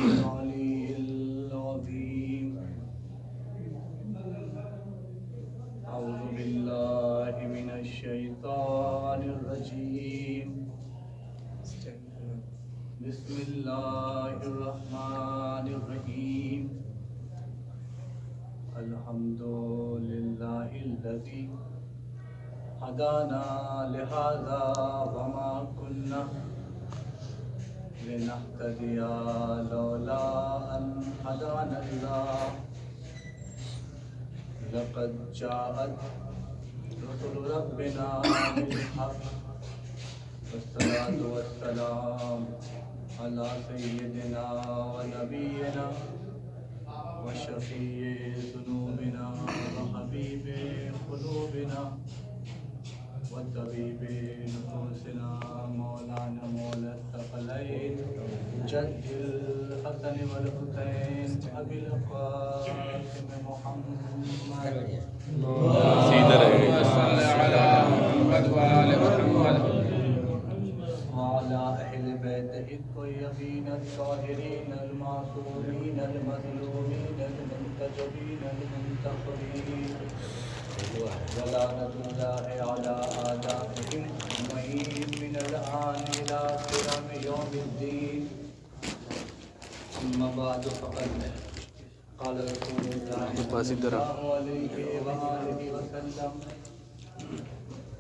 العلي العظيم. أعوذ بالله من الشيطان الرجيم. بسم الله الرحمن الرحيم. الحمد لله الذي هدانا لهذا وما كنا لنهتدي لولا أن هدانا الله. لقد جاءت رسل ربنا بالحق والصلاة والسلام على سيدنا ونبينا وشفيع ذنوبنا وحبيب قلوبنا وطبيب نفوسنا مولانا مولى الثقلين جد الحسن والحسين أبي القاسم محمد صل على محمد وآل محمد وعلى أهل بيته الطيبين الطاهرين المعصومين المظلومين المنتجبين المنتخبين ولعنة الله على أعدائهم أجمعين من الآن إلى قيام يوم الدين. أما بعد فقد قال رسول الله صلى الله عليه وآله وسلم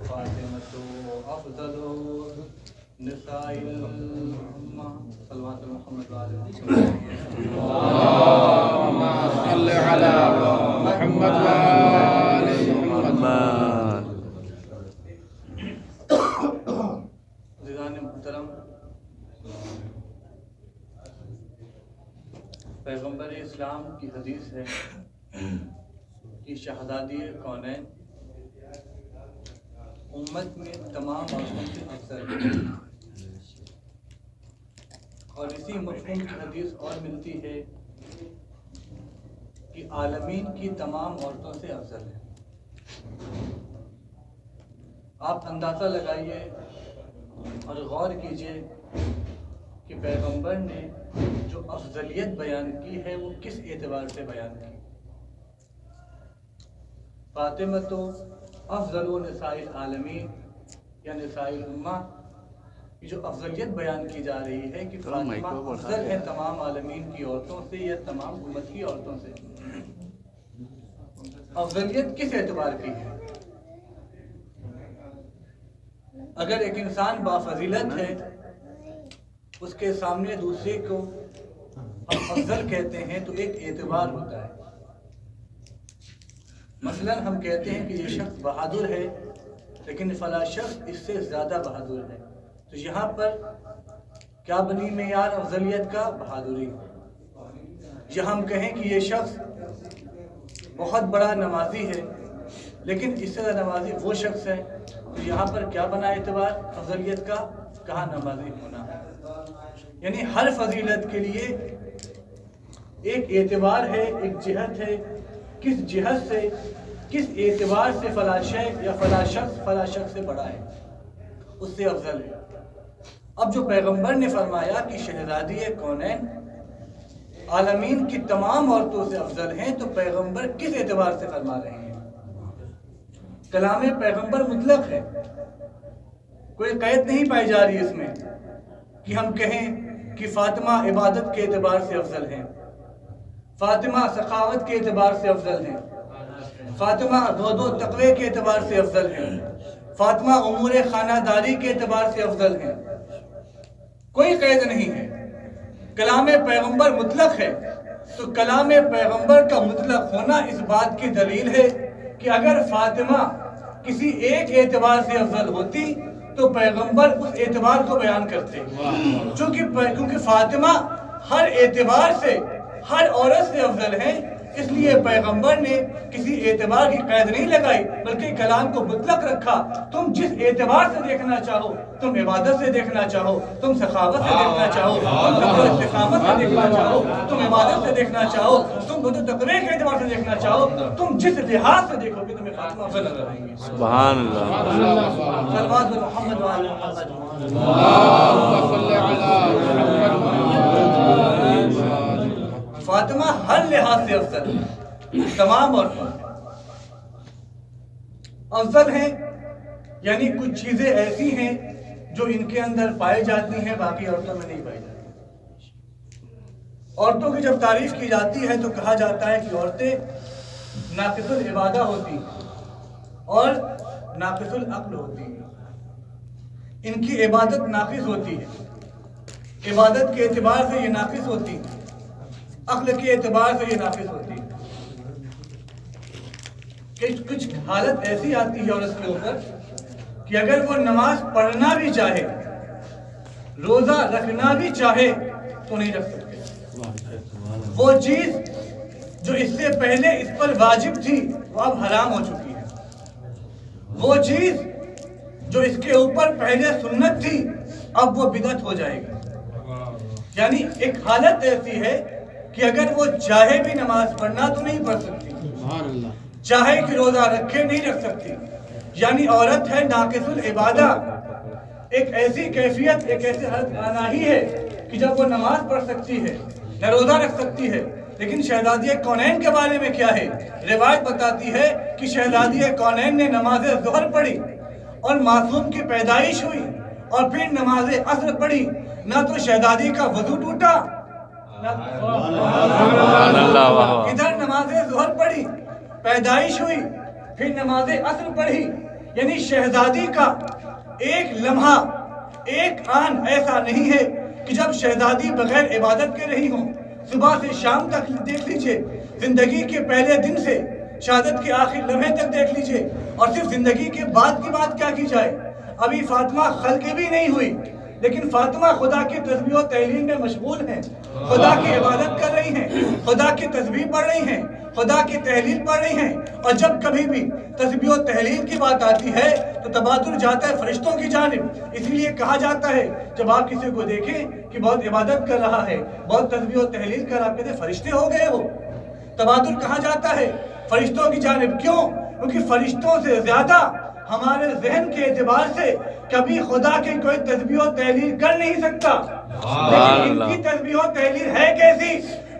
فاطمة أفضل نساء الأمة صلوات محمد وآله وسلم. اللهم صل على محمد وآل محمد. عزیزان محترم، پیغمبر اسلام کی حدیث ہے کہ شہزادی کونین امت میں تمام عورتوں سے افضل ہے. اور اسی مفہوم کی حدیث اور ملتی ہے کہ عالمین کی تمام عورتوں سے افضل ہے. آپ اندازہ لگائیے اور غور کیجئے کہ پیغمبر نے جو افضلیت بیان کی ہے وہ کس اعتبار سے بیان کی. فاطمہ تو افضل نساء العالمین یا نساء الامہ کی جو افضلیت بیان کی جا رہی ہے کہ فاطمہ افضل ہے تمام عالمین کی عورتوں سے یا تمام امت کی عورتوں سے. افضلیت کس اعتبار کی ہے؟ اگر ایک انسان بافضیلت ہے اس کے سامنے دوسرے کو ہم افضل کہتے ہیں تو ایک اعتبار ہوتا ہے. مثلا ہم کہتے ہیں کہ یہ شخص بہادر ہے لیکن فلاں شخص اس سے زیادہ بہادر ہے، تو یہاں پر کیا بنی معیار افضلیت کا؟ بہادری. یا ہم کہیں کہ یہ شخص بہت بڑا نمازی ہے لیکن اس سے نمازی وہ شخص ہے، تو یہاں پر کیا بنا اعتبار افضلیت کا؟ کہاں نمازی ہونا. یعنی ہر فضیلت کے لیے ایک اعتبار ہے، ایک جہت ہے، کس جہت سے کس اعتبار سے فلاں شے یا فلاں شخص سے بڑا ہے، اس سے افضل ہے. اب جو پیغمبر نے فرمایا کہ شہزادی کونین عالمین کی تمام عورتوں سے افضل ہیں، تو پیغمبر کس اعتبار سے فرما رہے ہیں؟ کلام پیغمبر مطلق ہے، کوئی قید نہیں پائی جا رہی اس میں کہ ہم کہیں کہ فاطمہ عبادت کے اعتبار سے افضل ہیں، فاطمہ سخاوت کے اعتبار سے افضل ہیں، فاطمہ زہد و تقوی کے اعتبار سے افضل ہیں، فاطمہ امور خانہ داری کے اعتبار سے افضل ہیں. کوئی قید نہیں ہے. کلام پیغمبر مطلق ہے، تو کلام پیغمبر کا مطلق ہونا اس بات کی دلیل ہے کہ اگر فاطمہ کسی ایک اعتبار سے افضل ہوتی تو پیغمبر اس اعتبار کو بیان کرتے. کیونکہ فاطمہ ہر اعتبار سے ہر عورت سے افضل ہے، اس لیے پیغمبر نے کسی اعتبار کی قید نہیں لگائی بلکہ کلام کو مطلق رکھا. تم جس اعتبار سے دیکھنا چاہو، تم عبادت سے دیکھنا چاہو، تم سخاوت سے دیکھنا چاہو، تم استقامت سے دیکھنا چاہو، تم عبادت سے دیکھنا چاہو، تم تقوی کے اعتبار سے دیکھنا چاہو، تم جس لحاظ سے دیکھو گے تمہیں فاطمہ افضل نظر آئیں گی. سبحان اللہ. صلوات محمد وعلی محمد. اللهم صل على محمد وآل محمد. فاطمہ ہر لحاظ سے افضل ہے، تمام عورتوں میں افضل ہیں، یعنی کچھ چیزیں ایسی ہیں جو ان کے اندر پائی جاتی ہیں باقی عورتوں میں نہیں پائی جاتی۔ عورتوں کی جب تعریف کی جاتی ہے تو کہا جاتا ہے کہ عورتیں ناقص العبادہ ہوتی ہیں اور ناقص العقل ہوتی ہیں۔ ان کی عبادت ناقص ہوتی ہے، عبادت کے اعتبار سے یہ ناقص ہوتی ہے، عقل کے اعتبار سے یہ ناقص ہوتی ہے۔ کچھ حالت ایسی آتی ہے عورت کے اوپر کہ اگر وہ نماز پڑھنا بھی چاہے، روزہ رکھنا بھی چاہے تو نہیں رکھ سکتے۔ وہ چیز جو اس سے پہلے اس پر واجب تھی وہ اب حرام ہو چکی ہے، وہ چیز جو اس کے اوپر پہلے سنت تھی اب وہ بدعت ہو جائے گی۔ یعنی ایک حالت ایسی ہے کہ اگر وہ چاہے بھی نماز پڑھنا تو نہیں پڑھ سکتی، چاہے کہ روزہ رکھے نہیں رکھ سکتی، یعنی عورت ہے ناقص العبادہ۔ ایک ایسی کیفیت، ایک ایسی حالت آنا ہی ہے کہ جب وہ نماز پڑھ سکتی ہے، نہ روزہ رکھ سکتی ہے۔ لیکن شہزادی کونین کے بارے میں کیا ہے؟ روایت بتاتی ہے کہ شہزادی کونین نے نماز ظہر پڑھی اور معصوم کی پیدائش ہوئی اور پھر نماز عصر پڑھی، نہ تو شہزادی کا وضو ٹوٹا، ادھر نماز ظہر پڑھی، پیدائش ہوئی، پھر نماز عصر پڑھی، یعنی شہزادی کا ایک لمحہ، ایک آن ایسا نہیں ہے کہ جب شہزادی بغیر عبادت کے رہی ہوں۔ صبح سے شام تک دیکھ لیجئے، زندگی کے پہلے دن سے شہادت کے آخر لمحے تک دیکھ لیجئے، اور صرف زندگی کے بعد کی بات کیا کی جائے۔ ابھی فاطمہ خلق بھی نہیں ہوئی لیکن فاطمہ خدا کی تسبیح و تحلیل میں مشغول ہیں، خدا کی عبادت کر رہی ہیں، خدا کی تسبیح پڑھ رہی ہیں، خدا کی تحلیل پڑھ رہی ہیں، اور جب کبھی بھی تسبیح و تحلیل کی بات آتی ہے تو تبادل جاتا ہے فرشتوں کی جانب۔ اسی لیے کہا جاتا ہے جب آپ کسی کو دیکھیں کہ بہت عبادت کر رہا ہے، بہت تسبیح و تحلیل کر رہا ہے، آپ کہتے ہیں فرشتے ہو گئے ہو۔ تبادل کہا جاتا ہے فرشتوں کی جانب، کیوں؟ کیونکہ فرشتوں سے زیادہ ہمارے ذہن کے اعتبار سے کبھی خدا کی کوئی تسبیح و تحلیل کر نہیں سکتا، لیکن ان کی تسبیح و تحلیل ہے کیسی؟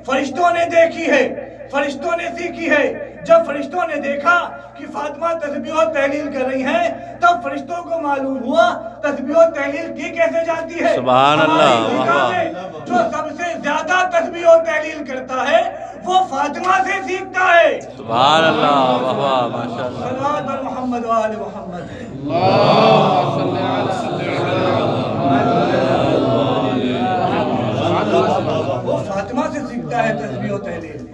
فرشتوں نے دیکھی ہے، فرشتوں نے سیکھی ہے۔ جب فرشتوں نے دیکھا کہ فاطمہ تسبیح و تحلیل کر رہی ہیں تب فرشتوں کو معلوم ہوا تسبیح و تحلیل کی کیسے جاتی ہے۔ سبحان اللہ، جو سب سے زیادہ تسبیح و تحلیل کرتا ہے وہ فاطمہ سے سیکھتا ہے۔ سبحان اللہ، واہ واہ، ماشاء اللہ۔ صلوات بر محمد و آل محمد۔ وہ فاطمہ سے سیکھتا ہے تسبیح و تحلیل،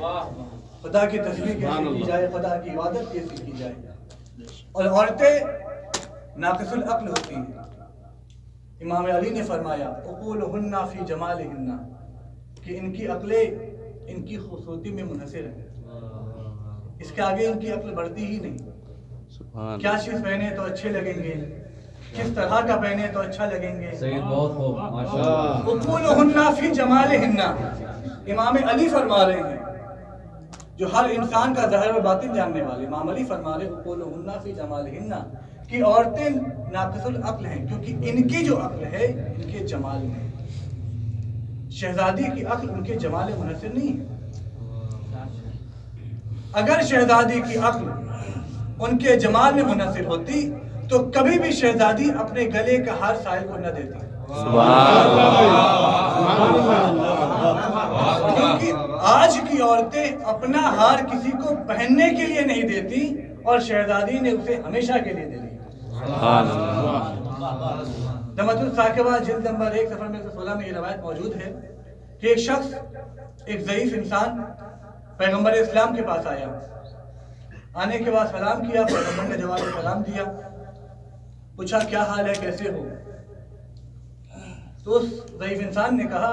خدا کی تسبیح کیسے کی جائے، خدا کی عبادت کیسے کی جائے۔ اور عورتیں ناقص العقل ہوتی ہیں۔ امام علی نے فرمایا عقولہن فی جمالہن، کہ ان کی عقلیں ان کی خوبصورتی میں منحصر ہیں، اس کے آگے ان کی عقل بڑھتی ہی نہیں۔ کیا چیز پہنے تو اچھے لگیں گے، کس طرح کا پہنے تو اچھا لگیں گے۔ عقولہن فی جمالہن، امام علی فرما رہے ہیں جو ہر انسان کا ظاہر و باطن جاننے والے، امام علی فرما رہے عقولہن فی جمالہن، کہ عورتیں ناقص العقل ہیں کیونکہ ان کی جو عقل ہے ان کے جمال میں، شہزادی کی عقل ان کے جمال میں منحصر نہیں ہے۔ اگر شہزادی کی عقل ان کے جمال میں منحصر ہوتی تو کبھی بھی شہزادی اپنے گلے کا ہار سائل کو نہ دیتی، کیونکہ آج کی عورتیں اپنا ہار کسی کو پہننے کے لیے نہیں دیتی اور شہزادی نے اسے ہمیشہ کے لیے دے دی۔ دمت الثاقبہ جلد نمبر 1 صفحہ 116 میں یہ روایت موجود ہے کہ ایک شخص، ایک ضعیف انسان پیغمبر اسلام کے پاس آیا، آنے کے بعد سلام کیا، پیغمبر نے جواب سلام دیا، پوچھا کیا حال ہے، کیسے ہو؟ تو اس ضعیف انسان نے کہا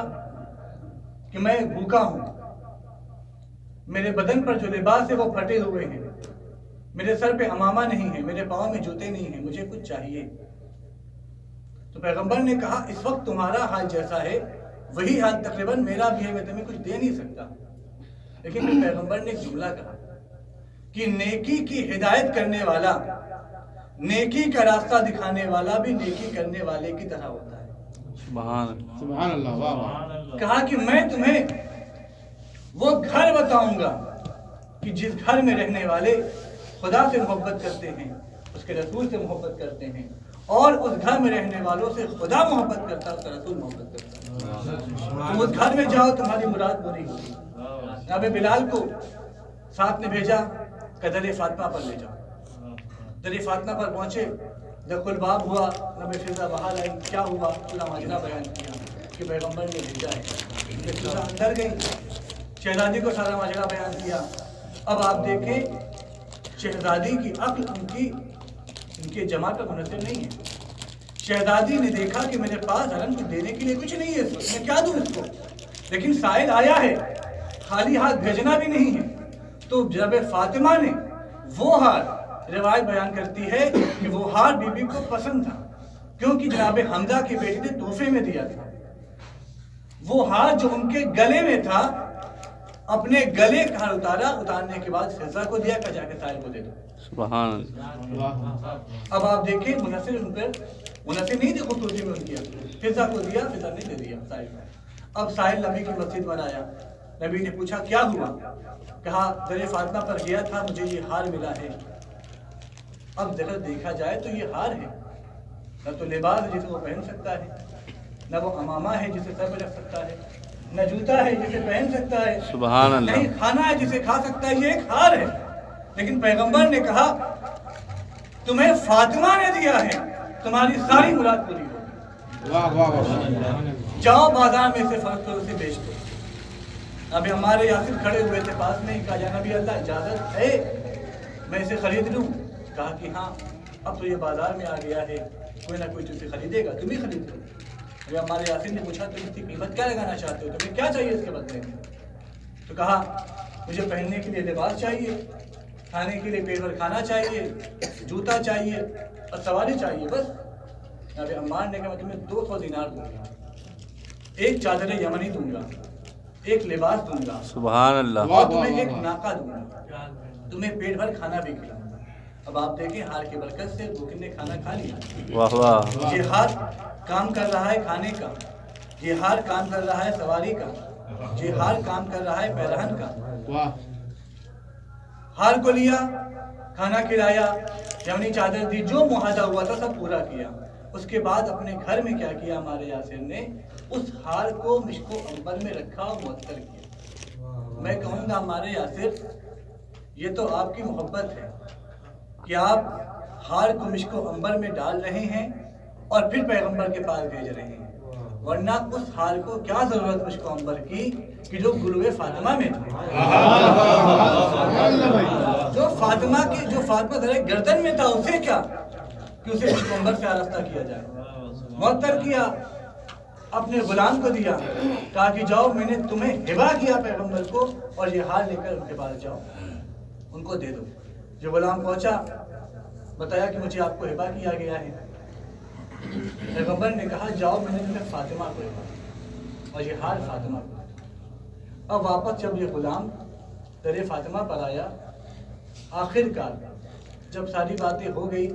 کہ میں بھوکا ہوں، میرے بدن پر جو لباس ہے وہ پھٹے ہوئے ہیں، میرے سر پہ عمامہ نہیں ہے، میرے پاؤں میں جوتے نہیں ہیں، مجھے کچھ چاہیے۔ تو پیغمبر نے کہا اس وقت تمہارا حال جیسا ہے وہی حال تقریباً میرا بھی ہے، میں تمہیں کچھ دے نہیں سکتا۔ لیکن پھر پیغمبر نے ایک جملہ کہا کہ نیکی کی ہدایت کرنے والا، نیکی کا راستہ دکھانے والا بھی نیکی کرنے والے کی طرح ہوتا ہے۔ سبحان اللہ، واہ واہ۔ کہا کہ میں تمہیں وہ گھر بتاؤں گا کہ جس گھر میں رہنے والے خدا سے محبت کرتے ہیں، اس کے رسول سے محبت کرتے ہیں، اور اس گھر میں رہنے والوں سے خدا محبت کرتا ہے، اس کا رسول محبت کرتا ہے۔ تم اس گھر میں جاؤ، تمہاری مراد پوری ہوگی۔ جناب بلال کو ساتھ نے بھیجا کہ در فاطمہ پر لے جاؤ۔ در فاطمہ پر پہنچے، جب الباب ہوا، نبی فضا باہر آئی، کیا ہوا پورا ماجرا بیان کیا کہ پیغمبر نے بھیجا ہے۔ فضا اندر گئی، شہزادی کو سارا ماجرا بیان کیا۔ اب آپ دیکھیں شہزادی کی عقل ان کے جمع کا منحصر نہیں ہے۔ شہزادی نے دیکھا کہ میرے پاس حرم کو دینے کے لیے کچھ نہیں ہے، میں کیا دوں اس کو، لیکن سائل آیا ہے، خالی ہاتھ بھیجنا بھی نہیں ہے۔ تو جب فاطمہ نے وہ ہار، روایت بیان کرتی ہے کہ وہ ہار بی بی کو پسند تھا، کیونکہ جناب حمزہ کی بیٹی نے تحفے میں دیا تھا۔ وہ ہار جو ان کے گلے میں تھا، اپنے گلے کا ہار اتارنے کے بعد فضا کو دیا کہ جا کے سائل کو دے دو۔ سبحان اللہ۔ اب آپ دیکھیں منحصر ان پر منحصر نہیں تھی خصوصی میں ان کیا، فضا کو دیا، فضا نے دے دیا سائل کو۔ اب سائل نبی کی مسجد پر آیا، نبی نے پوچھا کیا ہوا، کہا در فاطمہ پر گیا تھا، مجھے یہ ہار ملا ہے۔ اب اگر دیکھا جائے تو یہ ہار ہے، نہ تو لباس ہے جسے وہ پہن سکتا ہے، نہ وہ امامہ ہے جسے سر پہ رکھ سکتا ہے، نہ جوتا ہے جسے پہن سکتا ہے، سبحان اللہ۔ نہیں کھانا ہے جسے کھا سکتا ہے، یہ ایک ہار ہے۔ لیکن پیغمبر نے کہا تمہیں فاطمہ نے دیا ہے، تمہاری ساری مراد پوری ہوگی۔ واہ واہ واہ۔ جاؤ بازار میں سے فرق کرو، اسے بیچ دو۔ ابھی ہمارے یاسر کھڑے ہوئے تھے پاس میں، کہا یا نبی اللہ اجازت ہے میں اسے خرید لوں؟ کہا کہ ہاں، اب تو یہ بازار میں آ گیا ہے، کوئی نہ کوئی تو اسے خریدے گا، تم ہی خرید لو۔ ابھی ہمارے یاسر نے پوچھا تم اس کی قیمت کیا لگانا چاہتے ہو، تمہیں کیا چاہیے اس کے بدلے میں؟ تو کہا مجھے پہننے کے لیے لباس چاہیے، کھانے کے لیے پیٹ بھر کھانا چاہیے، جوتا چاہیے اور سواری چاہیے، بس۔ ابھی عمار نے کہا میں تمہیں 200 دینار دوں گا، ایک چادر یمنی دوں گا، ایک لباس دوں گا، سبحان اللہ۔ اور تمہیں ایک ناقہ دوں گا، تمہیں پیٹ بھر کھانا بھی کھلاؤں گا۔ اب آپ دیکھیں ہار کی برکت سے بوکن نے کھانا کھا لیا۔ واہ واہ۔ یہ ہار کام کر رہا ہے کھانے کا، یہ ہار کام کر رہا ہے سواری کا، یہ ہار کام کر رہا ہے پیرہن کا۔ واہ۔ ہار کو لیا، کھانا کھلایا، یمنی چادر دی، جو معاہدہ ہوا تھا سب پورا کیا۔ اس کے بعد اپنے گھر میں کیا کیا ہمارے یاسر نے، اس ہار کو مشک و عنبر میں رکھا اور معطر کیا۔ میں کہوں گا ہمارے یاسر یہ تو آپ کی محبت ہے کہ آپ ہار کو مشک و عنبر میں ڈال رہے ہیں اور پھر پیغمبر کے پاس بھیج رہے ہیں، ورنہ اس ہار کو کیا ضرورت مشک و عنبر کی کہ جو گلوے فاطمہ میں تھے، جو فاطمہ ذرا گردن میں تھا، اسے کیا کہ اسے مشک و عنبر سے آراستہ کیا جائے، معطر کیا، اپنے غلام کو دیا، کہا کہ جاؤ میں نے تمہیں ہبہ کیا پیغمبر کو، اور یہ ہار لے کر ان کے پاس جاؤ، ان کو دے دو۔ جو غلام پہنچا بتایا کہ مجھے آپ کو ہبہ کیا گیا ہے۔ پیغمبر نے کہا جاؤ میں نے تمہیں فاطمہ کو ہبہ کیا، اور یہ ہار فاطمہ کو۔ اب واپس جب یہ غلام در فاطمہ پر آیا، آخر کار جب ساری باتیں ہو گئی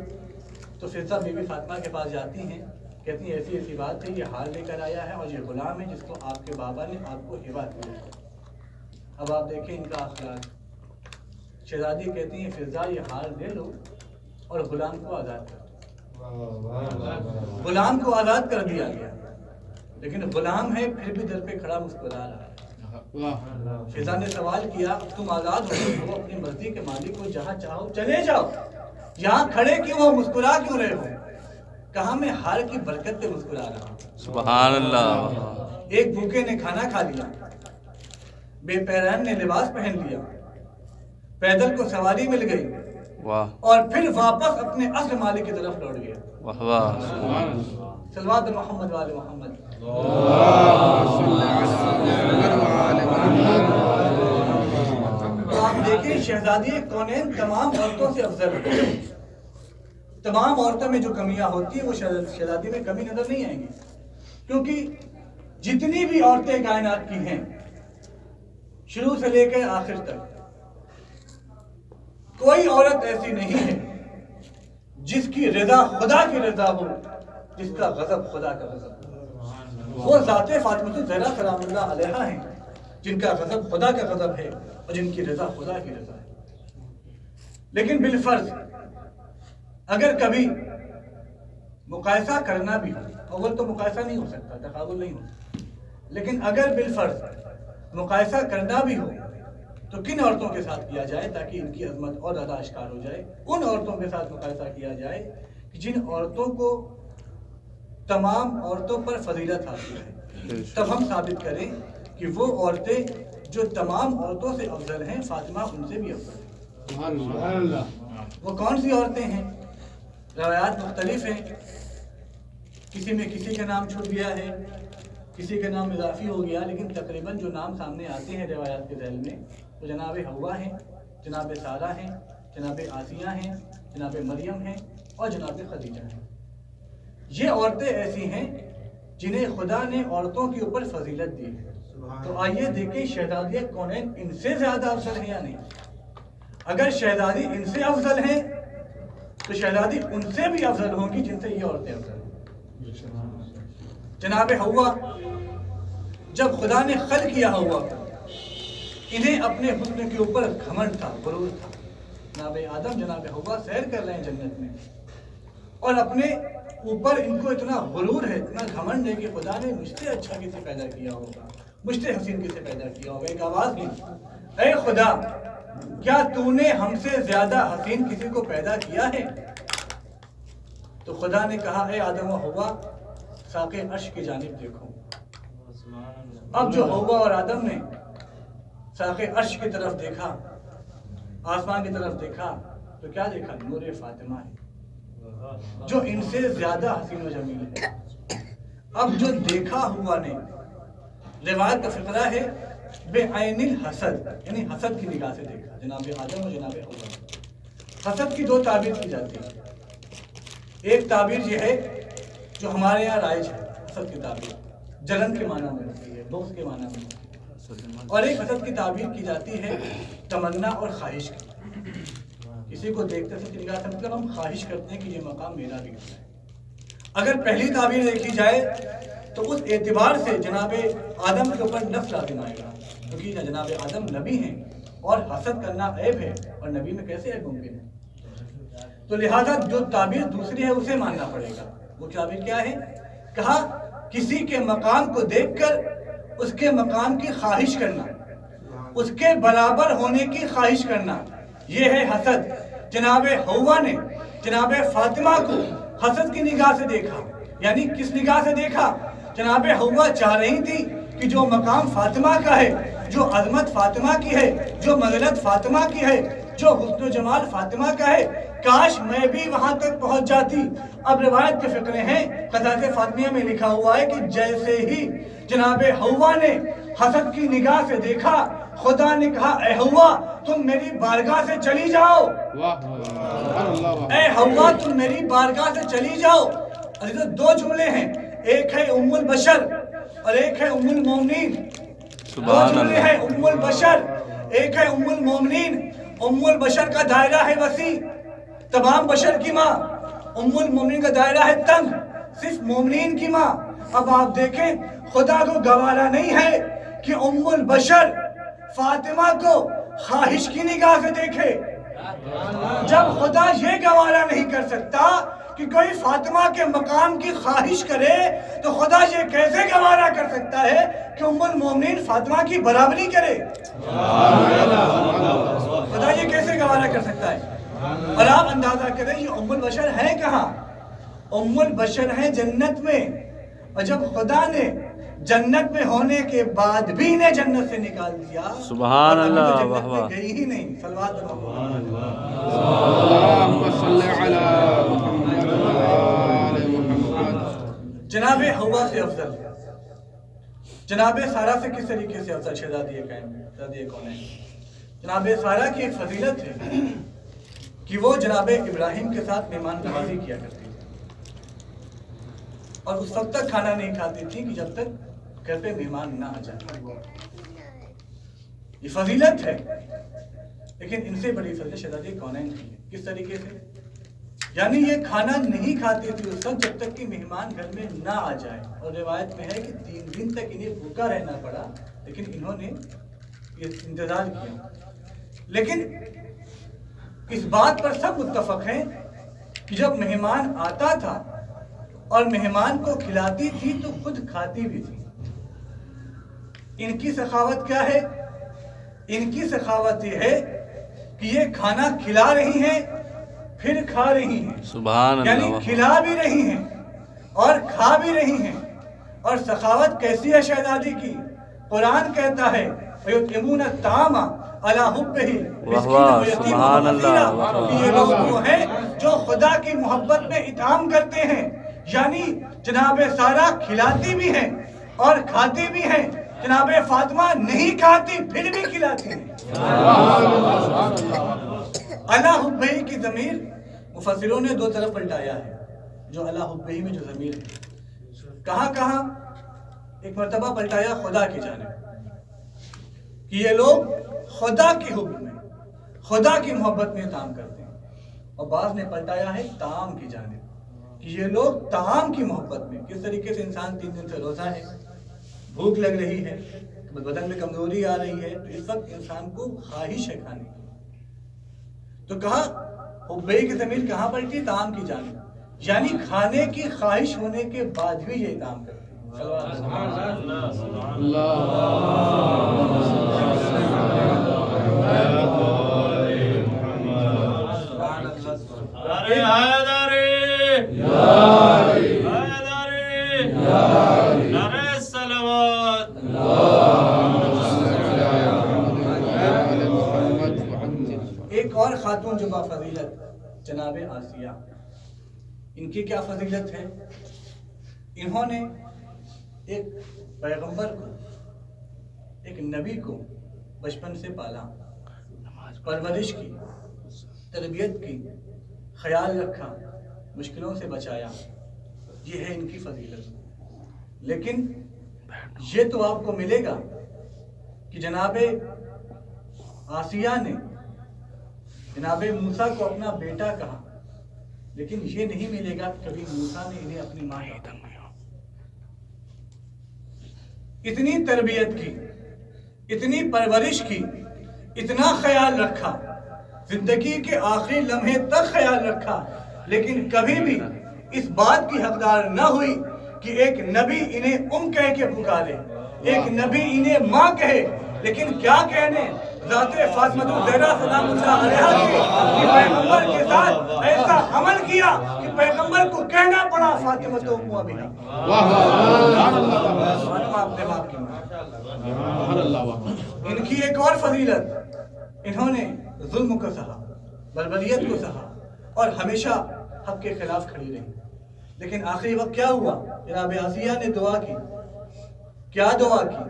تو فضا بی بی فاطمہ کے پاس جاتی ہیں، کہتی ہیں ایسی ایسی بات ہے، یہ ہار لے کر آیا ہے اور یہ غلام ہے جس کو آپ کے بابا نے آپ کو ہبہ کیا ہے۔ اب آپ دیکھیں ان کا اخلاق۔ شہزادی کہتی ہیں فضا یہ ہار لے لو اور غلام کو آزاد کر دو۔ غلام کو آزاد کر دیا گیا، لیکن غلام ہے پھر بھی در پہ کھڑا مسکرا رہا ہے۔ فضا نے سوال کیا تم آزاد ہو اپنی مرضی کے مالک کو، جہاں چاہو چلے جاؤ، یہاں کھڑے کیوں ہو، مسکرا کیوں رہے ہو؟ کہا میں ہار کی برکت پہ مسکرا رہا ہوں۔ سبحان اللہ۔ ایک بھوکے نے کھانا کھا لیا، بے پیرہن نے لباس پہن لیا، پیدل کو سواری مل گئی، واہ اور پھر واپس اپنے اصل مالک کی طرف لوٹ گیا۔ واہ واہ۔ صلوات محمد وآل محمد۔ تو آپ دیکھیں شہزادی کونین تمام عورتوں سے افضل ہے۔ تمام عورتوں میں جو کمیاں ہوتی ہیں وہ شہزادی میں کمی نظر نہیں آئیں گی، کیونکہ جتنی بھی عورتیں کائنات کی ہیں شروع سے لے کر آخر تک، کوئی عورت ایسی نہیں ہے جس کی رضا خدا کی رضا ہو، جس کا غضب خدا کا غضب ہو۔ وہ ذات فاطمہ الزہرا سلام اللہ علیہا ہیں، جن کا غضب خدا کا غضب ہے اور جن کی رضا خدا کی رضا ہے۔ لیکن بالفرض اگر کبھی مقایسہ کرنا بھی ہو، اول تو مقایسہ نہیں ہو سکتا، تقابل نہیں ہو سکتا، لیکن اگر بالفرض مقایسہ کرنا بھی ہو تو کن عورتوں کے ساتھ کیا جائے تاکہ ان کی عظمت اور زیادہ اشکار ہو جائے؟ ان عورتوں کے ساتھ مقایسہ کیا جائے کہ جن عورتوں کو تمام عورتوں پر فضیلت حاصل ہے، تب ہم ثابت کریں کہ وہ عورتیں جو تمام عورتوں سے افضل ہیں فاطمہ ان سے بھی افضل ہیں۔ سبحان اللہ۔ وہ کون سی عورتیں ہیں؟ روایات مختلف ہیں، کسی میں کسی کا نام چھوٹ گیا ہے، کسی کا نام اضافی ہو گیا، لیکن تقریباً جو نام سامنے آتے ہیں روایات کے ذیل میں وہ جناب حوا ہیں، جناب سارہ ہیں، جناب آسیہ ہیں، جناب مریم ہیں اور جناب خدیجہ ہیں۔ یہ عورتیں ایسی ہیں جنہیں خدا نے عورتوں کے اوپر فضیلت دی ہے۔ تو آئیے دیکھیں شہزادی کونین ان سے زیادہ افضل ہیں یا نہیں؟ اگر شہزادی ان سے افضل ہیں تو شہزادی ان سے بھی افضل ہوں گی جن سے یہ عورتیں افضل ہیں۔ جناب حوا جب خدا نے خلق کیا ہوا انہیں اپنے حسن کے اوپر گھمنڈ تھا، غرور تھا۔ جناب آدم جناب حوا سیر کر رہے ہیں جنت میں اور اپنے اوپر ان کو اتنا غرور ہے، اتنا گھمنڈ ہے کہ خدا نے مجھ سے اچھا کسے پیدا کیا ہوگا، مجھ سے حسین کسے پیدا کیا ہوگا۔ ایک آواز دی، اے خدا کیا تو نے ہم سے زیادہ حسین کسی کو پیدا کیا ہے؟ تو خدا نے کہا اے آدم و حوا ساق عرش کی جانب دیکھو۔ اب جو حوا اور آدم نے ساق عرش کی طرف دیکھا، آسمان کی طرف دیکھا تو کیا دیکھا؟ نور فاطمہ ہے جو ان سے زیادہ حسین و جمیل ہے۔ اب جو دیکھا ہوا نے، روایت کا فقرہ ہے بے عین الحسد، یعنی حسد کی نگاہ سے دیکھا جناب آدم اور جناب حوا۔ حسد کی دو تعبیر کی جاتی ہے، ایک تعبیر یہ ہے جو ہمارے یہاں رائج ہے، حسد کی تعبیر جلن کے معنی میں ہوتی ہے، بغض کے معنی میں ہوتی ہے، اور ایک حسد کی تعبیر کی جاتی ہے تمنا اور خواہش کی۔ کسی کو دیکھتے سے نگاہ سے مطلب ہم خواہش کرتے ہیں کہ یہ مقام میرا بھی ہوتا ہے۔ اگر پہلی تعبیر دیکھی جائے تو اس اعتبار سے جناب آدم کے اوپر نفس لازم آئے گا، کیونکہ جناب آدم نبی ہیں اور حسد کرنا عیب ہے، اور نبی میں کیسے عیب ممکن ہے؟ تو لہذا جو تعبیر دوسری ہے اسے ماننا پڑے گا۔ وہ تعبیر کیا ہے؟ کہا کسی کے مقام کو دیکھ کر اس کے مقام کی خواہش کرنا، اس کے برابر ہونے کی خواہش کرنا، یہ ہے حسد۔ جناب حوا نے جناب فاطمہ کو حسد کی نگاہ سے دیکھا، یعنی کس نگاہ سے دیکھا؟ جناب حوا چاہ رہی تھی کہ جو مقام فاطمہ کا ہے، جو عظمت فاطمہ کی ہے، جو منزلت فاطمہ کی ہے، جو حسن و جمال فاطمہ کا ہے، کاش میں بھی وہاں تک پہنچ جاتی۔ اب روایت کے فقرے ہیں، قصائص فاطمیہ میں لکھا ہوا ہے کہ جیسے ہی جناب حوا نے حسد کی نگاہ سے دیکھا، خدا نے کہا اے حوا تم میری بارگاہ سے چلی جاؤ، اے حوا تم میری بارگاہ سے چلی جاؤ۔ عزیزو دو جملے ہیں، ایک ہے ام البشر اور ایک ہے ام المومنین۔ دو جملے ہیں، ام البشر ایک ہے ام المومنین۔ ام البشر کا دائرہ ہے وسیع، تمام بشر کی ماں، ام المومنین کا دائرہ ہے تنگ، صرف مومنین کی ماں۔ اب آپ دیکھیں خدا کو گوارا نہیں ہے کہ ام البشر فاطمہ کو خواہش کی نگاہ سے دیکھے۔ جب خدا یہ گوارا نہیں کر سکتا کہ کوئی فاطمہ کے مقام کی خواہش کرے تو خدا یہ کیسے گوارا کر سکتا ہے کہ ام المومنین فاطمہ کی برابری کرے؟ خدا یہ کیسے گوارا کر سکتا ہے؟ اور آپ اندازہ کریں یہ ام البشر ہے کہاں؟ ام البشر ہے جنت میں، اور جب خدا نے جنت میں ہونے کے بعد بھی انہیں جنت سے نکال دیا، سبحان اللہ، جنت واہ واہ، میں گئی ہی نہیں۔ صلوات جناب حوا سے افضل، جناب سارہ سے کس طریقے سے افضل؟ شہزادی کونین، جناب سارہ کی ایک فضیلت ہے کہ وہ جناب ابراہیم کے ساتھ مہمان نوازی کیا کرتی تھی، اور اس وقت تک کھانا نہیں کھاتی تھی کہ جب تک گھر پہ مہمان نہ آ جائے۔ یہ فضیلت ہے، لیکن ان سے بڑی فضیلت شہزادی کونین کی ہے۔ کس طریقے سے؟ یعنی یہ کھانا نہیں کھاتی تھی اس وقت جب تک کہ مہمان گھر میں نہ آ جائے، اور روایت میں ہے کہ 3 دن تک انہیں بھوکا رہنا پڑا، لیکن انہوں نے انتظار کیا۔ لیکن اس بات پر سب متفق ہیں کہ جب مہمان آتا تھا اور مہمان کو کھلاتی تھی تو خود کھاتی بھی تھی۔ ان کی سخاوت کیا ہے؟ ان کی سخاوت یہ ہے کہ یہ کھانا کھلا رہی ہیں پھر کھا رہی ہیں، سبحان یعنی اللہ، کھلا بھی رہی ہیں اور کھا بھی رہی ہیں۔ اور سخاوت کیسی ہے شہزادی کی؟ قرآن کہتا ہے وَيُطْعِمُونَ الطَّعَامَ عَلَىٰ حُبِّهِ مِسْكِینًا وَیتیمًا وَاسِیرًا، کہ یہ لوگ وہ ہیں جو خدا کی محبت میں اطعام کرتے ہیں، یعنی جناب سارہ کھلاتی بھی ہیں اور کھاتی بھی ہیں، جناب فاطمہ نہیں کھاتی پھر بھی کھلاتی ہیں۔ عَلَىٰ حُبِّهِ کی ضمیر مفسروں نے 2 طرف پلٹایا ہے، جو عَلَىٰ حُبِّهِ میں جو ضمیر ہے کہاں کہاں ایک مرتبہ پلٹایا خدا کی جانب کہ یہ لوگ خدا کی حب میں، خدا کی محبت میں طعام کرتے ہیں، اور بعض نے پلٹایا ہے طعام کی جانب کہ یہ لوگ طعام کی محبت میں۔ کس طریقے سے انسان 3 دن سے روزہ ہے، بھوک لگ رہی ہے، بدن میں کمزوری آ رہی ہے، تو اس وقت انسان کو خواہش ہے کھانے کی، تو کہا حبے کی ضمیر کہاں پلٹی؟ طعام کی جانب، یعنی کھانے کی خواہش ہونے کے بعد بھی یہ طعام کرتے ہیں۔ ایک اور خاتون جو بافضیلت جناب آسیہ، ان کی کیا فضیلت ہے؟ انہوں نے ایک پیغمبر کو، ایک نبی کو بچپن سے پالا، پرورش کی، تربیت کی، خیال رکھا، مشکلوں سے بچایا، یہ ہے ان کی فضیلت۔ لیکن یہ تو آپ کو ملے گا کہ جناب آسیہ نے جناب موسیٰ کو اپنا بیٹا کہا، لیکن یہ نہیں ملے گا کہ کبھی موسیٰ نے انہیں اپنی ماں کہا۔ اتنی تربیت کی، اتنی پرورش کی، اتنا خیال رکھا، زندگی کے آخری لمحے تک خیال رکھا، لیکن کبھی بھی اس بات کی حقدار نہ ہوئی کہ ایک نبی انہیں کہہ کے پکارے، ایک نبی انہیں ماں کہے۔ لیکن کیا کہنے ذات فاطمہ الزہرا سلام اللہ علیہا کی کہ پیغمبر کے ساتھ ایسا عمل کیا کہ پیغمبر کو کہنا پڑا فاطمہ تو ام ابیہا، فاطمہ اپنے باپ کی ماں۔ ان کی ایک اور فضیلت، انہوں نے ظلم کو سہا، بربریت کو سہا، اور ہمیشہ حق کے خلاف کھڑی رہی۔ لیکن آخری وقت کیا ہوا؟ جناب آسیہ نے دعا کی، کیا دعا کی؟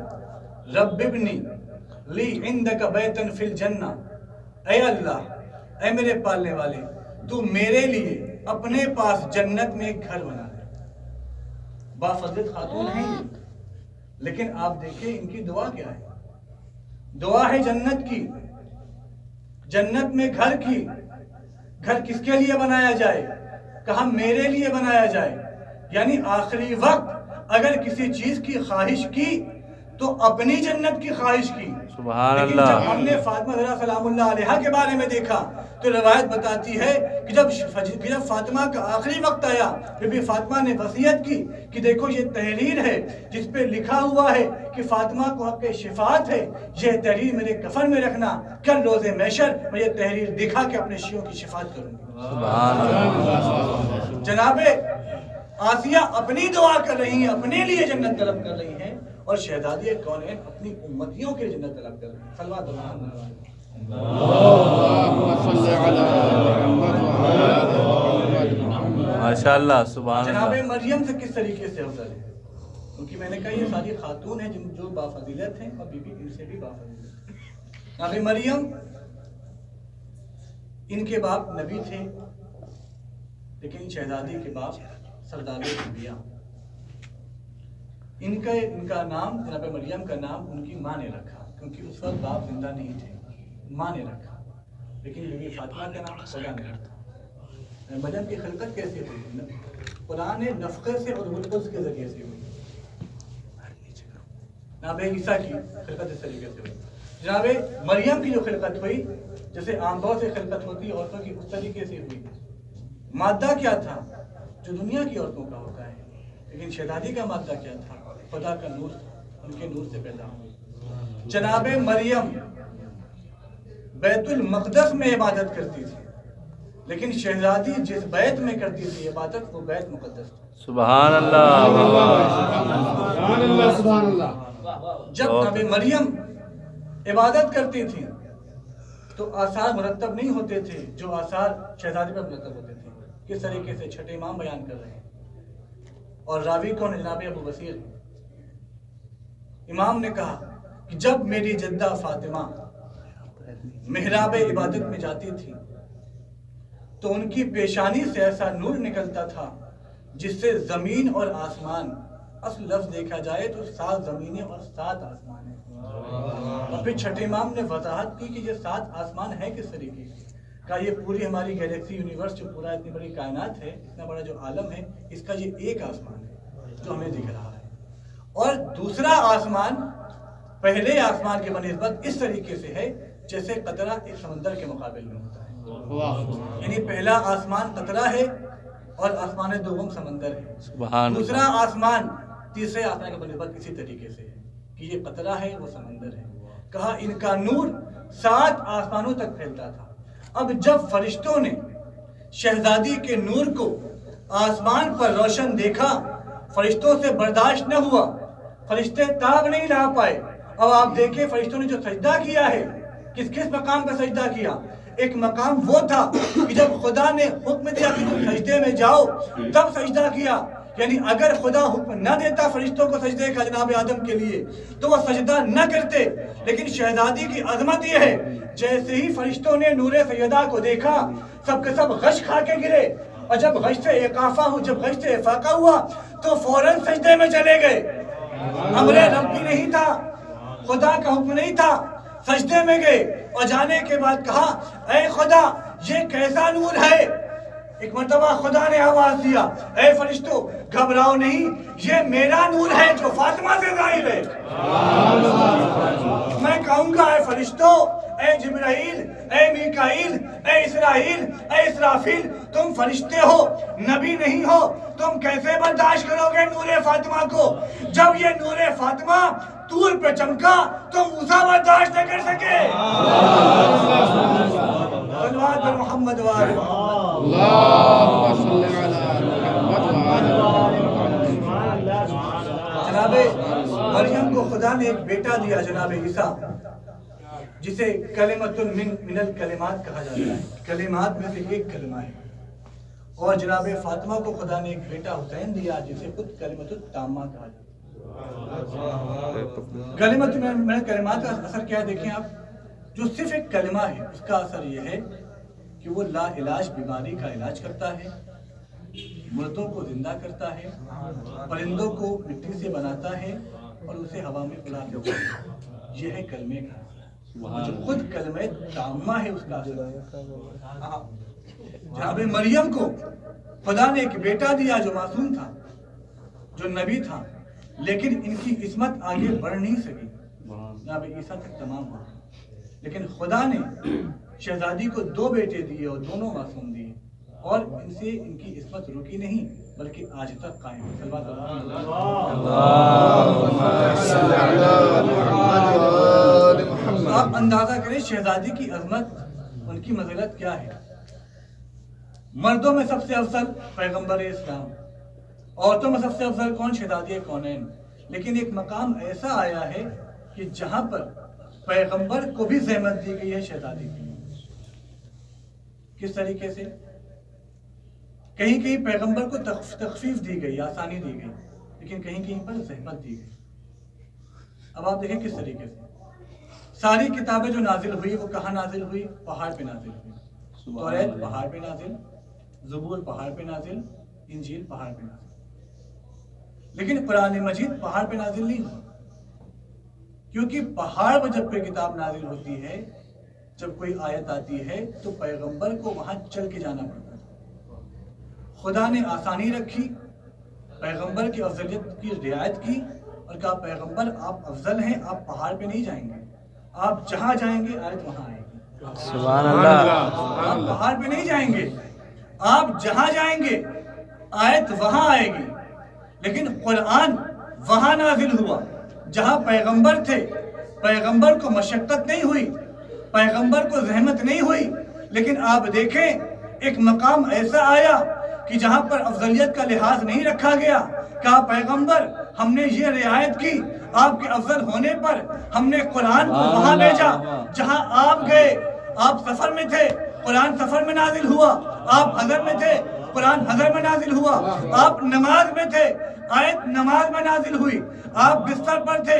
رب ابنی لی عندک بیتن فی الجنہ، اے اللہ، اے میرے پالنے والے، تو میرے لیے اپنے پاس جنت میں ایک گھر بنا دے۔ بافضیلت خاتون ہیں یہ، لیکن آپ دیکھیں ان کی دعا کیا ہے؟ دعا ہے جنت کی، جنت میں گھر کی۔ گھر کس کے لیے بنایا جائے؟ کہا میرے لیے بنایا جائے، یعنی آخری وقت اگر کسی چیز کی خواہش کی تو اپنی جنت کی خواہش کی۔ سبحان لیکن اللہ۔ جب ہم نے فاطمہ زہرا سلام اللہ علیہا کے بارے میں دیکھا تو روایت بتاتی ہے کہ جب فاطمہ کا آخری وقت آیا، بی بی فاطمہ نے وصیت کی کہ دیکھو یہ تحریر ہے جس پہ لکھا ہوا ہے کہ فاطمہ کو حق شفاعت ہے، یہ تحریر میرے کفن میں رکھنا، کل روز محشر میں یہ تحریر دکھا کے اپنے شیعوں کی شفاعت کروں گی۔ سبحان اللہ۔ جناب آسیہ اپنی دعا کر رہی ہیں، اپنے لیے جنت طلب کر رہی ہیں، اور شہزادی کونین اپنی امتیوں کے لیے جنت طلب کر رہی ہیں۔ صلوات ماشاء اللہ، سبحان جناب اللہ۔ مریم سے کس طریقے سے افضل ہے؟ کیونکہ میں نے کہا یہ ساری خاتون ہیں جن جو بافضیلت ہیں، اور بی بی ان سے بھی بافضیلت ہیں۔ جناب مریم، ان کے باپ نبی تھے، لیکن شہزادی کے باپ سردار انبیاء۔ ان کا نام، جناب مریم کا نام ان کی ماں نے رکھا، کیونکہ اس وقت باپ زندہ نہیں تھے، ماں نے رکھا۔ لیکن بی بی فاطمہ کا نام خدا نے رکھا۔ مریم کی خلقت کیسے ہوئی؟ قرآن نفخے سے اور روح القدس کے ذریعے سے ہوئی. جناب عیسیٰ کی خلقت اس طریقے سے ہوئی. جناب مریم کی جو خلقت ہوئی جیسے عام طور سے خلقت ہوتی ہے عورتوں کی اس طریقے سے ہوئی. مادہ کیا تھا؟ جو دنیا کی عورتوں کا ہوتا ہے. لیکن شہزادی کا مادہ کیا تھا؟ خدا کا نور تھا. ان کے نور سے پیدا ہوئی. جناب مریم بیت المقدس میں عبادت کرتی تھی لیکن شہزادی جس بیت میں کرتی تھی عبادت وہ بیت مقدس تھا. سبحان اللہ. سبحان اللہ سبحان اللہ. جب جناب مریم عبادت کرتی تھی تو آثار مرتب نہیں ہوتے تھے جو آثار شہزادی پر مرتب ہوتے تھے. کس طریقے سے چھٹے امام بیان کر رہے ہیں اور راوی کون؟ جناب ابو بصیر. امام نے کہا کہ جب میری جدہ فاطمہ محراب عبادت میں جاتی تھی تو ان کی پیشانی سے ایسا نور نکلتا تھا جس سے زمین اور آسمان، اصل لفظ دیکھا جائے تو 7 زمینیں اور 7 آسمان ہیں. اور پھر چھٹے امام نے وضاحت کی کہ یہ 7 آسمان ہے کس طریقے کی. کہا یہ پوری ہماری گیلیکسی یونیورس جو پورا اتنی بڑی کائنات ہے، اتنا بڑا جو عالم ہے، اس کا یہ ایک آسمان ہے جو ہمیں دکھ رہا ہے. اور دوسرا آسمان پہلے آسمان کے بنسبت اس طریقے سے ہے جیسے قطرہ ایک سمندر کے مقابل میں ہوتا ہے. یعنی پہلا آسمان قطرہ ہے اور آسمان دوم سمندر ہے. سبحان دوسرا آسمان تیسرے آسمان کے بنسبت اسی طریقے سے ہے کہ یہ قطرہ ہے وہ سمندر ہے. کہا ان کا نور 7 آسمانوں تک پھیلتا تھا. اب جب فرشتوں نے شہزادی کے نور کو آسمان پر روشن دیکھا فرشتوں سے برداشت نہ ہوا. فرشتے تاب نہیں لا پائے. اب آپ دیکھیں فرشتوں نے جو سجدہ کیا ہے کس کس مقام پہ سجدہ کیا. ایک مقام وہ تھا کہ جب خدا نے حکم دیا کہ تم سجدے میں جاؤ تب سجدہ کیا. یعنی اگر خدا حکم نہ دیتا فرشتوں کو سجدے کا جناب آدم کے لیے تو وہ سجدہ نہ کرتے. لیکن شہزادی کی عظمت یہ ہے جیسے ہی فرشتوں نے نور سیدہ کو دیکھا سب کے سب غش کھا کے گرے. اور جب غش سے افاقہ ہوا تو فوراً سجدے میں چلے گئے. امر ربی نہیں تھا، خدا کا حکم نہیں تھا. سجدے میں گئے اور جانے کے بعد کہا اے خدا یہ کیسا نور ہے. ایک مرتبہ خدا نے آواز دیا اے فرشتوں گھبراؤ نہیں، یہ میرا نور ہے جو فاطمہ سے ظاہر ہے. میں کہوں گا اے فرشتوں، اے جبرائیل، اے میکائیل، اے اسرائیل، اے اسرافیل، تم فرشتے ہو نبی نہیں ہو، تم کیسے برداشت کرو گے نور فاطمہ کو؟ جب یہ نور فاطمہ طور پہ چمکا تو موسیٰ برداشت نہ کر سکے. صلوات پر محمد وآلہ اللهم صل على محمد وعلى جناب مریم کو خدا نے ایک بیٹا دیا جناب عیسیٰ جسے کلمۃ من الکلمات کہا جاتا ہے. کلمات میں سے ایک کلمہ ہے. اور جناب فاطمہ کو خدا نے ایک بیٹا حسین دیا جسے خود کلمۃ التامہ کہا جاتا ہے. کلمۃ من الکلمات کا اثر کیا ہے دیکھیں آپ. جو صرف ایک کلمہ ہے اس کا اثر یہ ہے کہ وہ لا علاج بیماری کا علاج کرتا ہے، مردوں کو زندہ کرتا ہے، پرندوں کو مٹی سے بناتا ہے اور اسے ہوا میں اڑا دیتا ہے. یہ ہے کلمے کا اثر. جو خود کلمہ تامہ ہے اس کا اثر. جناب مریم کو خدا نے ایک بیٹا دیا جو معصوم تھا، جو نبی تھا، لیکن ان کی عصمت آگے بڑھ نہیں سکی. جناب عیسیٰ تک تمام ہوا. لیکن خدا نے شہزادی کو 2 بیٹے دیے اور دونوں معصوم دیے اور ان سے ان کی عصمت رکی نہیں بلکہ آج تک قائم ہے. آپ اندازہ کریں شہزادی کی عظمت، ان کی منزلت کیا ہے. مردوں میں سب سے افضل پیغمبر اسلام، عورتوں میں سب سے افضل کون؟ شہزادی کونین. لیکن ایک مقام ایسا آیا ہے کہ جہاں پر پیغمبر کو بھی زحمت دی گئی ہے شہزادی کی. کس طریقے سے؟ کہیں کہیں پیغمبر کو تخفیف دی گئی، آسانی دی گئی، لیکن کہیں کہیں پر زحمت دی گئی. اب آپ دیکھیں کس طریقے سے ساری کتابیں جو نازل ہوئی وہ کہاں نازل ہوئی؟ پہاڑ پہ نازل ہوئی. توریت پہاڑ پہ نازل، زبور پہاڑ پہ نازل، انجیل پہاڑ پہ نازل. لیکن قرآن مجید پہاڑ پہ نازل نہیں ہوا. کیونکہ پہاڑ پر جب کوئی کتاب نازل ہوتی ہے، جب کوئی آیت آتی ہے تو پیغمبر کو وہاں چل کے جانا پڑتا ہے. خدا نے آسانی رکھی، پیغمبر کی افضلیت کی رعایت کی اور کہا پیغمبر آپ افضل ہیں، آپ پہاڑ پہ نہیں جائیں گے، آپ جہاں جائیں گے آیت وہاں آئے گی۔ سبحان اللہ، آپ پہاڑ پہ نہیں جائیں گے، آپ جہاں جائیں گے آیت وہاں آئے گی۔ لیکن قرآن وہاں نازل ہوا جہاں پیغمبر تھے، پیغمبر کو مشقت نہیں ہوئی، پیغمبر کو زحمت نہیں ہوئی، لیکن آپ دیکھیں ایک مقام ایسا آیا کہ جہاں پر افضلیت کا لحاظ نہیں رکھا گیا، کہا پیغمبر ہم نے یہ رعایت کی، آپ کے افضل ہونے پر ہم نے قرآن کو وہاں بھیجا جہاں آپ گئے۔ آپ سفر میں تھے، قرآن سفر میں نازل ہوا، آپ حضر میں تھے، قرآن حضر میں نازل ہوا، آپ نماز میں تھے، آیت نماز میں نازل ہوئی، آپ بستر پر تھے،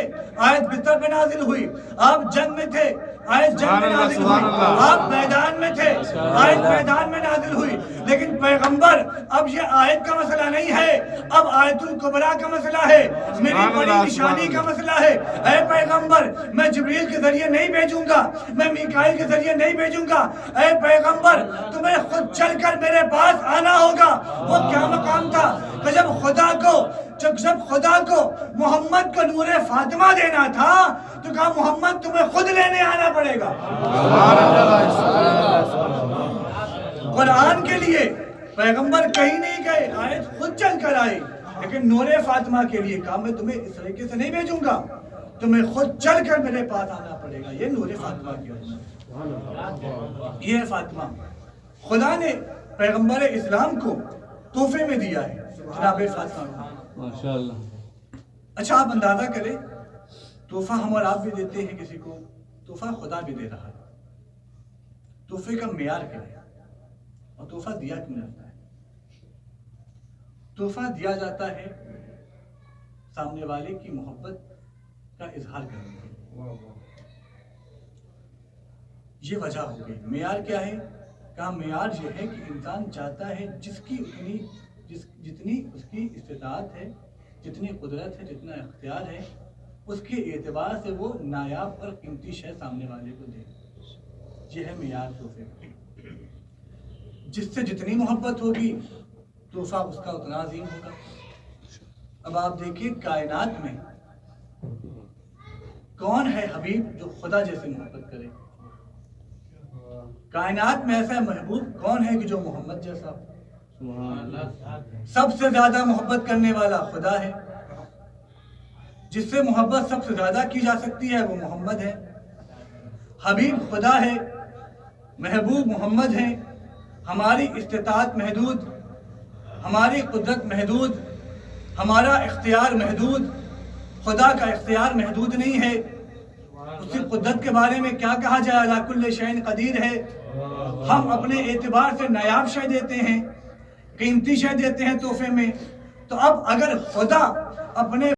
آیت بستر میں نازل ہوئی، آپ جنگ میں تھے، آیت جنگ میں نازل ہوئی، آپ میدان میں تھے، آیت میدان میں نازل ہوئی۔ لیکن پیغمبر اب یہ آیت کا مسئلہ نہیں ہے، اب آیت الکبریٰ کا مسئلہ ہے، میری بڑی نشانی کا مسئلہ ہے۔ اے پیغمبر میں جبریل کے ذریعے نہیں بھیجوں گا، میں میکائیل کے ذریعے نہیں بھیجوں گا، اے پیغمبر تمہیں خود چل کر میرے پاس آنا ہوگا۔ وہ کیا مقام تھا کہ جب خدا کو محمد کو نور فاطمہ دینا تھا تو کہا محمد تمہیں خود لینے آنا پڑے گا۔ قرآن کے لیے پیغمبر کہیں نہیں گئے، آیت خود چل کر آئی، لیکن نور فاطمہ کے لیے کہا میں تمہیں اس طریقے سے نہیں بھیجوں گا، تمہیں خود چل کر میرے پاس آنا پڑے گا۔ یہ نور فاطمہ کی حکم ہے، یہ ہے فاطمہ۔ خدا نے پیغمبر اسلام کو تحفے میں دیا ہے جناب فاطمہ کو۔ ماشاءاللہ۔ اچھا آپ اندازہ کریں، تحفہ ہم اور آپ بھی دیتے ہیں کسی کو، تحفہ خدا بھی دے رہا ہے، تحفے کا معیار کیا ہے اور تحفہ دیا کیوں جاتا ہے؟ تحفہ دیا جاتا ہے سامنے والے کی محبت کا اظہار کرنے کے لیے، یہ وجہ ہو گئی۔ معیار کیا ہے؟ کہا معیار یہ ہے کہ انسان چاہتا ہے جتنی اس کی استطاعت ہے، جتنی قدرت ہے، جتنا اختیار ہے، اس کے اعتبار سے وہ نایاب اور قیمتی شے سامنے والے کو دے۔ یہ ہے معیار تحفے کا۔ جس سے جتنی محبت ہوگی تحفہ اس کا اتنا عظیم ہوگا۔ اب آپ دیکھیے کائنات میں کون ہے حبیب جو خدا جیسے محبت کرے؟ کائنات میں ایسا محبوب کون ہے کہ جو محمد جیسا ہو؟ سب سے زیادہ محبت کرنے والا خدا ہے، جس سے محبت سب سے زیادہ کی جا سکتی ہے وہ محمد ہے۔ حبیب خدا ہے، محبوب محمد ہے۔ ہماری استطاعت محدود، ہماری قدرت محدود، ہمارا اختیار محدود، خدا کا اختیار محدود نہیں ہے۔ اس کی قدرت کے بارے میں کیا کہا جائے؟ علی کل شیء قدیر ہے۔ ہم اپنے اعتبار سے نایاب شے دیتے ہیں، قیمتی شے دیتے ہیں تحفے میں، تو اب اگر خدا اپنے